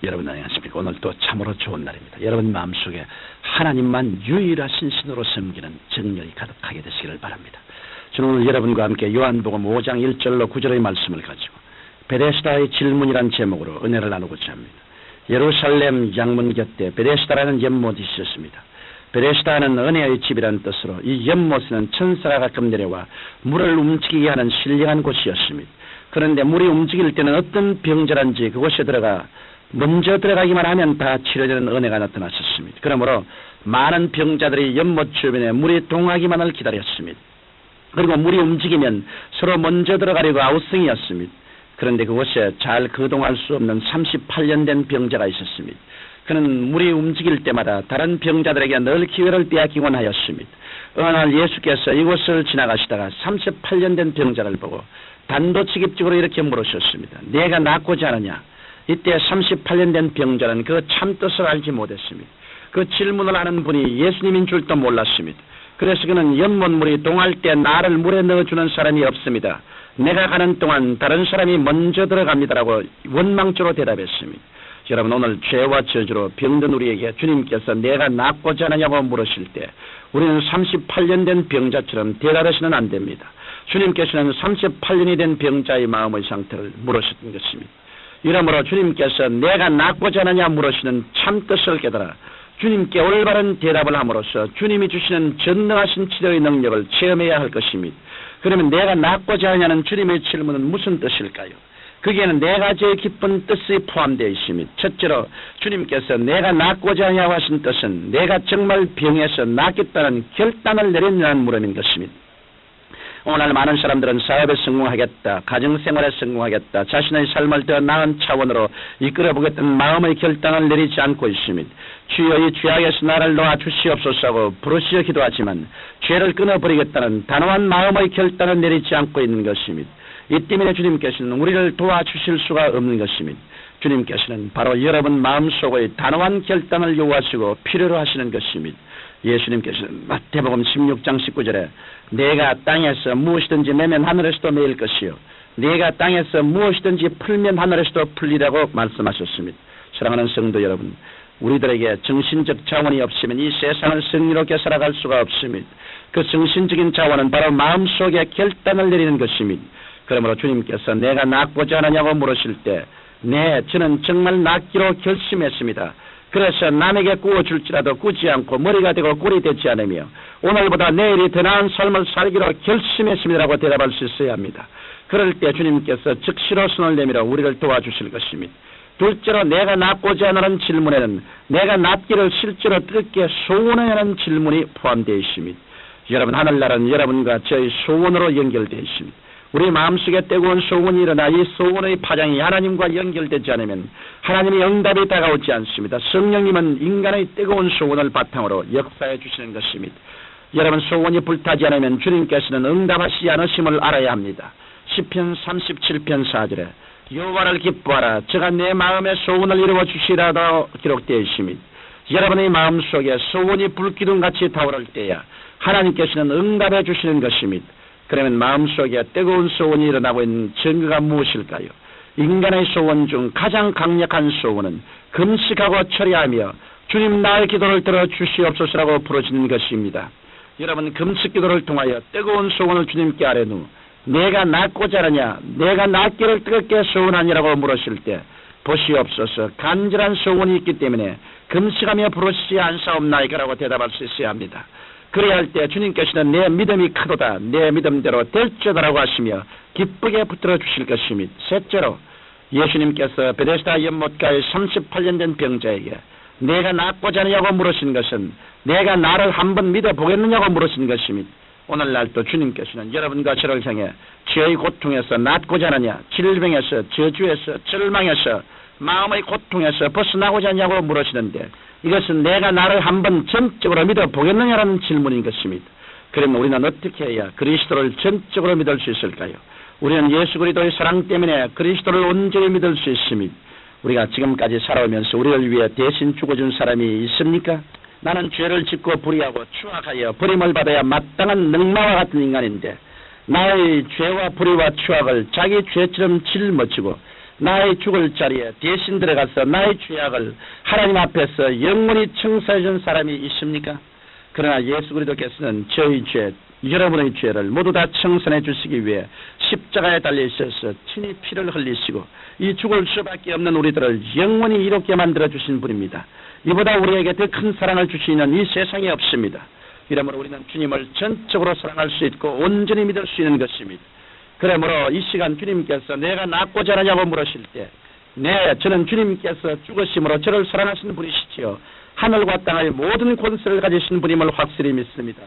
여러분 안녕하십니까? 오늘 또 참으로 좋은 날입니다. 여러분 마음속에 하나님만 유일하신 신으로 섬기는 정열이 가득하게 되시기를 바랍니다. 저는 오늘 여러분과 함께 요한복음 5장 1절로 9절의 말씀을 가지고 베데스다의 질문이란 제목으로 은혜를 나누고자 합니다. 예루살렘 양문 곁에 베데스다라는 연못이 있었습니다. 베데스다는 은혜의 집이라는 뜻으로 이 연못에는 천사가 가끔 내려와 물을 움직이게 하는 신령한 곳이었습니다. 그런데 물이 움직일 때는 어떤 병자란지 그곳에 들어가 먼저 들어가기만 하면 다 치료되는 은혜가 나타났었습니다. 그러므로 많은 병자들이 연못 주변에 물이 동하기만을 기다렸습니다. 그리고 물이 움직이면 서로 먼저 들어가려고 아우성이었습니다. 그런데 그곳에 잘 거동할 수 없는 38년 된 병자가 있었습니다. 그는 물이 움직일 때마다 다른 병자들에게 늘 기회를 빼앗기곤 하였습니다. 어느 날 예수께서 이곳을 지나가시다가 38년 된 병자를 보고 단도직입적으로 이렇게 물으셨습니다. 내가 낫고자 하느냐? 이때 38년 된 병자는 그 참뜻을 알지 못했습니다. 그 질문을 하는 분이 예수님인 줄도 몰랐습니다. 그래서 그는 연못물이 동할 때 나를 물에 넣어주는 사람이 없습니다. 내가 가는 동안 다른 사람이 먼저 들어갑니다라고 원망조로 대답했습니다. 여러분 오늘 죄와 저주로 병든 우리에게 주님께서 내가 낫고자 하느냐고 물으실 때 우리는 38년 된 병자처럼 대답하시는 안 됩니다. 주님께서는 38년이 된 병자의 마음의 상태를 물으셨던 것입니다. 이러므로 주님께서 내가 낫고자 하느냐 물으시는 참뜻을 깨달아 주님께 올바른 대답을 함으로써 주님이 주시는 전능하신 치료의 능력을 체험해야 할 것입니다. 그러면 내가 낫고자 하냐는 주님의 질문은 무슨 뜻일까요? 거기에는 네 가지의 기쁜 뜻이 포함되어 있습니다. 첫째로 주님께서 내가 낫고자 하냐고 하신 뜻은 내가 정말 병에서 낫겠다는 결단을 내렸냐는 물음인 것입니다. 오늘 많은 사람들은 사업에 성공하겠다, 가정생활에 성공하겠다, 자신의 삶을 더 나은 차원으로 이끌어보겠다는 마음의 결단을 내리지 않고 있습니다. 주여 이 죄악에서 나를 놓아 주시옵소서 하고 부르시어 기도하지만 죄를 끊어버리겠다는 단호한 마음의 결단을 내리지 않고 있는 것입니다. 이 때문에 주님께서는 우리를 도와주실 수가 없는 것입니다. 주님께서는 바로 여러분 마음속의 단호한 결단을 요구하시고 필요로 하시는 것입니다. 예수님께서는 마태복음 16장 19절에 내가 땅에서 무엇이든지 매면 하늘에서도 매일 것이요 내가 땅에서 무엇이든지 풀면 하늘에서도 풀리라고 말씀하셨습니다. 사랑하는 성도 여러분, 우리들에게 정신적 자원이 없으면 이 세상을 승리롭게 살아갈 수가 없습니다. 그 정신적인 자원은 바로 마음속에 결단을 내리는 것입니다. 그러므로 주님께서 내가 낫고자 하느냐고 물으실 때 네, 저는 정말 낫기로 결심했습니다. 그래서 남에게 구워줄지라도 꾸지 않고 머리가 되고 꼴이 되지 않으며 오늘보다 내일이 더 나은 삶을 살기로 결심했습니다라고 대답할 수 있어야 합니다. 그럴 때 주님께서 즉시로 손을 내밀어 우리를 도와주실 것입니다. 둘째로 내가 낫고자 하는 질문에는 내가 낫기를 실제로 뜨겁게 소원하는 질문이 포함되어 있습니다. 여러분 하늘나라는 여러분과 저의 소원으로 연결되어 있습니다. 우리 마음속에 뜨거운 소원이 일어나 이 소원의 파장이 하나님과 연결되지 않으면 하나님의 응답이 다가오지 않습니다. 성령님은 인간의 뜨거운 소원을 바탕으로 역사해 주시는 것입니다. 여러분 소원이 불타지 않으면 주님께서는 응답하시지 않으심을 알아야 합니다. 시편 37편 4절에 여호와를 기뻐하라 저가 내 마음의 소원을 이루어 주시라고 기록되어 있습니다. 여러분의 마음속에 소원이 불기둥같이 타오를 때야 하나님께서는 응답해 주시는 것입니다. 그러면 마음속에 뜨거운 소원이 일어나고 있는 증거가 무엇일까요? 인간의 소원 중 가장 강력한 소원은 금식하고 철야하며 주님 나의 기도를 들어 주시옵소서라고 부르짖는 것입니다. 여러분 금식 기도를 통하여 뜨거운 소원을 주님께 아뢰는 후 내가 낫고자 하느냐 내가 낫기를 뜨겁게 소원하니라고 물으실 때 보시옵소서 간절한 소원이 있기 때문에 금식하며 부르시지 않사옵나이까라고 대답할 수 있어야 합니다. 그래야 할 때 주님께서는 내 믿음이 크도다 내 믿음대로 될지어다라고 하시며 기쁘게 붙들어 주실 것입니다. 셋째로 예수님께서 베데스다 연못가의 38년 된 병자에게 내가 낫고자 하느냐고 물으신 것은 내가 나를 한번 믿어보겠느냐고 물으신 것입니다. 오늘날도 주님께서는 여러분과 저를 향해 죄의 고통에서 낫고자 하느냐 질병에서 저주에서 절망에서 마음의 고통에서 벗어나고자 하냐고 물으시는데 이것은 내가 나를 한번 전적으로 믿어보겠느냐라는 질문인 것입니다. 그러면 우리는 어떻게 해야 그리스도를 전적으로 믿을 수 있을까요? 우리는 예수 그리스도의 사랑 때문에 그리스도를 온전히 믿을 수 있습니다. 우리가 지금까지 살아오면서 우리를 위해 대신 죽어준 사람이 있습니까? 나는 죄를 짓고 불의하고 추악하여 버림을 받아야 마땅한 늑마와 같은 인간인데 나의 죄와 불의와 추악을 자기 죄처럼 짊어지고 나의 죽을 자리에 대신 들어가서 나의 죄악을 하나님 앞에서 영원히 청사해 준 사람이 있습니까? 그러나 예수 그리스도께서는 저희 죄, 여러분의 죄를 모두 다 청산해 주시기 위해 십자가에 달리셔서 친히 피를 흘리시고 이 죽을 수밖에 없는 우리들을 영원히 이롭게 만들어 주신 분입니다. 이보다 우리에게 더 큰 사랑을 주시는 이 세상에 없습니다. 이러므로 우리는 주님을 전적으로 사랑할 수 있고 온전히 믿을 수 있는 것입니다. 그러므로 이 시간 주님께서 내가 낫고자 하냐고 물으실 때, 네, 저는 주님께서 죽으심으로 저를 사랑하시는 분이시지요. 하늘과 땅의 모든 권세를 가지신 분임을 확실히 믿습니다.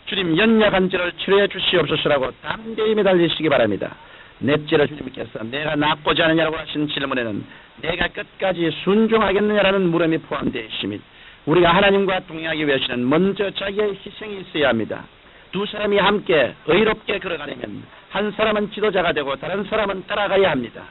주님 연약한 죄를 치료해 주시옵소서라고 담대히 매달리시기 바랍니다. 넷째로 주님께서 내가 낫고자 하느냐고 하신 질문에는 내가 끝까지 순종하겠느냐라는 물음이 포함되어 있습니다. 우리가 하나님과 동행하기 위해서는 먼저 자기의 희생이 있어야 합니다. 두 사람이 함께 의롭게 걸어가려면 한 사람은 지도자가 되고 다른 사람은 따라가야 합니다.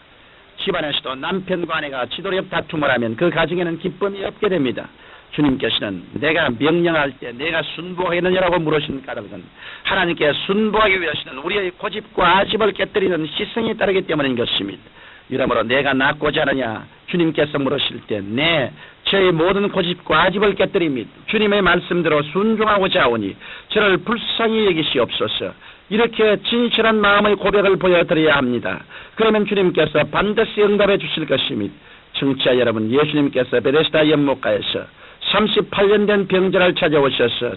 집안에서도 남편과 아내가 지도력 다툼을 하면 그 가정에는 기쁨이 없게 됩니다. 주님께서는 내가 명령할 때 내가 순복하겠느냐라고 물으신 까닭은 하나님께 순복하기 위해서는 우리의 고집과 아집을 깨뜨리는 희생이 따르기 때문인 것입니다. 이러므로 내가 낫고자 하느냐 주님께서 물으실 때 네, 저의 모든 고집과 아집을 깨뜨립니다. 주님의 말씀대로 순종하고자 하오니 저를 불쌍히 여기시옵소서. 이렇게 진실한 마음의 고백을 보여드려야 합니다. 그러면 주님께서 반드시 응답해 주실 것입니다. 청취자 여러분, 예수님께서 베데스다 연못가에서 38년 된 병자를 찾아오셔서